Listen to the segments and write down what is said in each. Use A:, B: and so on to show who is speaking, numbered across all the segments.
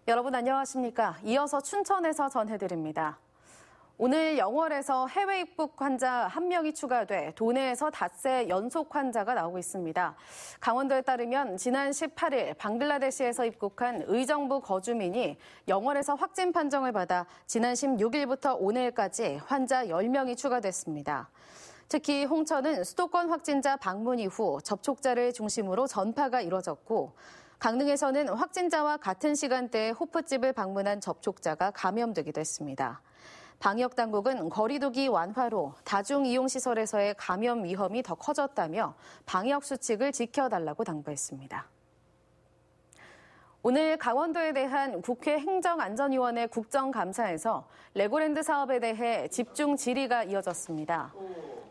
A: 여러분 안녕하십니까? 이어서 춘천에서 전해드립니다. 오늘 영월에서 해외 입국 환자 1명이 추가돼 도내에서 닷새 연속 환자가 나오고 있습니다. 강원도에 따르면 지난 18일 방글라데시에서 입국한 의정부 거주민이 영월에서 확진 판정을 받아 지난 16일부터 오늘까지 환자 10명이 추가됐습니다. 특히 홍천은 수도권 확진자 방문 이후 접촉자를 중심으로 전파가 이뤄졌고 강릉에서는 확진자와 같은 시간대에 호프집을 방문한 접촉자가 감염되기도 했습니다. 방역당국은 거리두기 완화로 다중이용시설에서의 감염 위험이 더 커졌다며 방역수칙을 지켜달라고 당부했습니다. 오늘 강원도에 대한 국회 행정안전위원회 국정감사에서 레고랜드 사업에 대해 집중 질의가 이어졌습니다.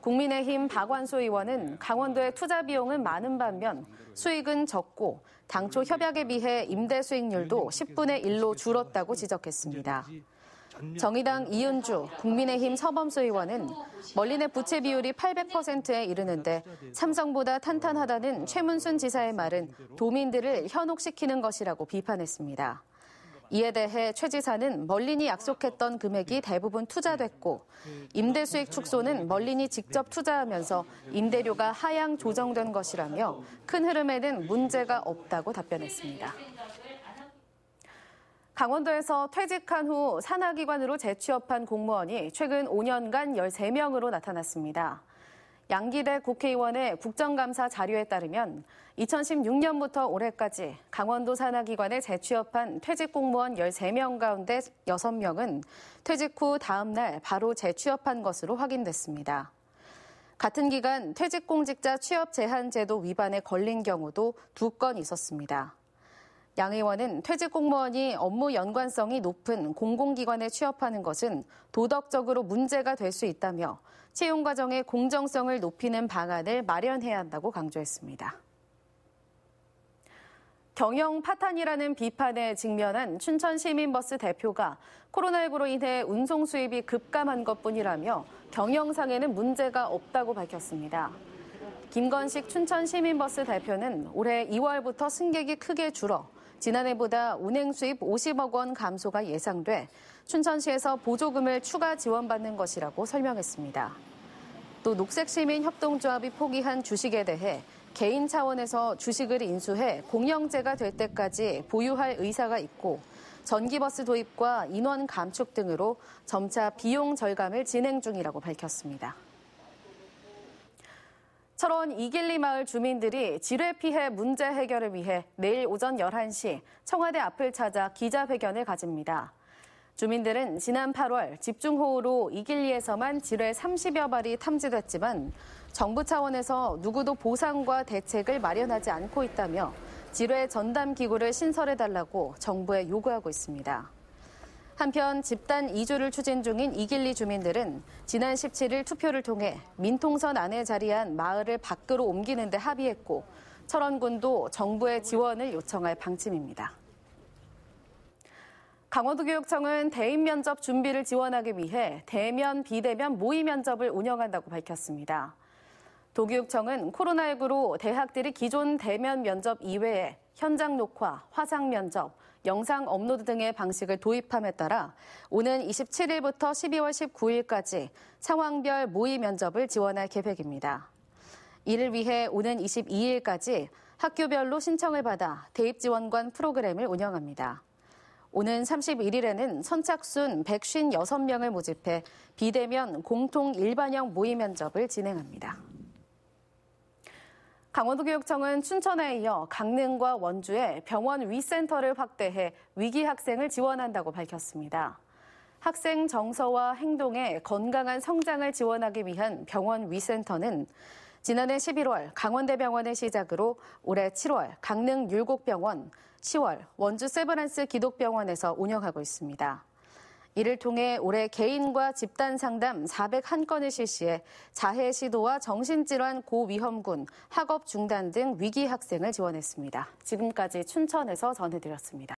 A: 국민의힘 박완수 의원은 강원도의 투자 비용은 많은 반면 수익은 적고 당초 협약에 비해 임대 수익률도 10분의 1로 줄었다고 지적했습니다. 정의당 이은주 국민의힘 서범수 의원은 멀린의 부채 비율이 800%에 이르는데 삼성보다 탄탄하다는 최문순 지사의 말은 도민들을 현혹시키는 것이라고 비판했습니다. 이에 대해 최 지사는 멀린이 약속했던 금액이 대부분 투자됐고 임대 수익 축소는 멀린이 직접 투자하면서 임대료가 하향 조정된 것이라며 큰 흐름에는 문제가 없다고 답변했습니다. 강원도에서 퇴직한 후 산하기관으로 재취업한 공무원이 최근 5년간 13명으로 나타났습니다. 양기대 국회의원의 국정감사 자료에 따르면 2016년부터 올해까지 강원도 산하기관에 재취업한 퇴직 공무원 13명 가운데 6명은 퇴직 후 다음 날 바로 재취업한 것으로 확인됐습니다. 같은 기간 퇴직공직자 취업 제한 제도 위반에 걸린 경우도 2건 있었습니다. 양 의원은 퇴직 공무원이 업무 연관성이 높은 공공기관에 취업하는 것은 도덕적으로 문제가 될 수 있다며 채용 과정의 공정성을 높이는 방안을 마련해야 한다고 강조했습니다. 경영 파탄이라는 비판에 직면한 춘천시민버스 대표가 코로나19로 인해 운송 수입이 급감한 것뿐이라며 경영상에는 문제가 없다고 밝혔습니다. 김건식 춘천시민버스 대표는 올해 2월부터 승객이 크게 줄어 지난해보다 운행 수입 50억 원 감소가 예상돼 춘천시에서 보조금을 추가 지원받는 것이라고 설명했습니다. 또 녹색시민협동조합이 포기한 주식에 대해 개인 차원에서 주식을 인수해 공영제가 될 때까지 보유할 의사가 있고 전기버스 도입과 인원 감축 등으로 점차 비용 절감을 진행 중이라고 밝혔습니다. 철원 이길리 마을 주민들이 지뢰 피해 문제 해결을 위해 내일 오전 11시 청와대 앞을 찾아 기자회견을 가집니다. 주민들은 지난 8월 집중호우로 이길리에서만 지뢰 30여 발이 탐지됐지만 정부 차원에서 누구도 보상과 대책을 마련하지 않고 있다며 지뢰 전담 기구를 신설해달라고 정부에 요구하고 있습니다. 한편 집단 이주를 추진 중인 이길리 주민들은 지난 17일 투표를 통해 민통선 안에 자리한 마을을 밖으로 옮기는 데 합의했고 철원군도 정부의 지원을 요청할 방침입니다. 강원도교육청은 대입 면접 준비를 지원하기 위해 대면, 비대면 모의 면접을 운영한다고 밝혔습니다. 도교육청은 코로나19로 대학들이 기존 대면 면접 이외에 현장 녹화, 화상 면접, 영상 업로드 등의 방식을 도입함에 따라 오는 27일부터 12월 19일까지 상황별 모의 면접을 지원할 계획입니다. 이를 위해 오는 22일까지 학교별로 신청을 받아 대입 지원관 프로그램을 운영합니다. 오는 31일에는 선착순 156명을 모집해 비대면 공통 일반형 모의 면접을 진행합니다. 강원도교육청은 춘천에 이어 강릉과 원주에 병원 위센터를 확대해 위기 학생을 지원한다고 밝혔습니다. 학생 정서와 행동의 건강한 성장을 지원하기 위한 병원 위센터는 지난해 11월 강원대병원을 시작으로 올해 7월 강릉 율곡병원, 10월 원주 세브란스 기독병원에서 운영하고 있습니다. 이를 통해 올해 개인과 집단 상담 401건을 실시해 자해 시도와 정신질환 고위험군, 학업 중단 등 위기 학생을 지원했습니다. 지금까지 춘천에서 전해드렸습니다.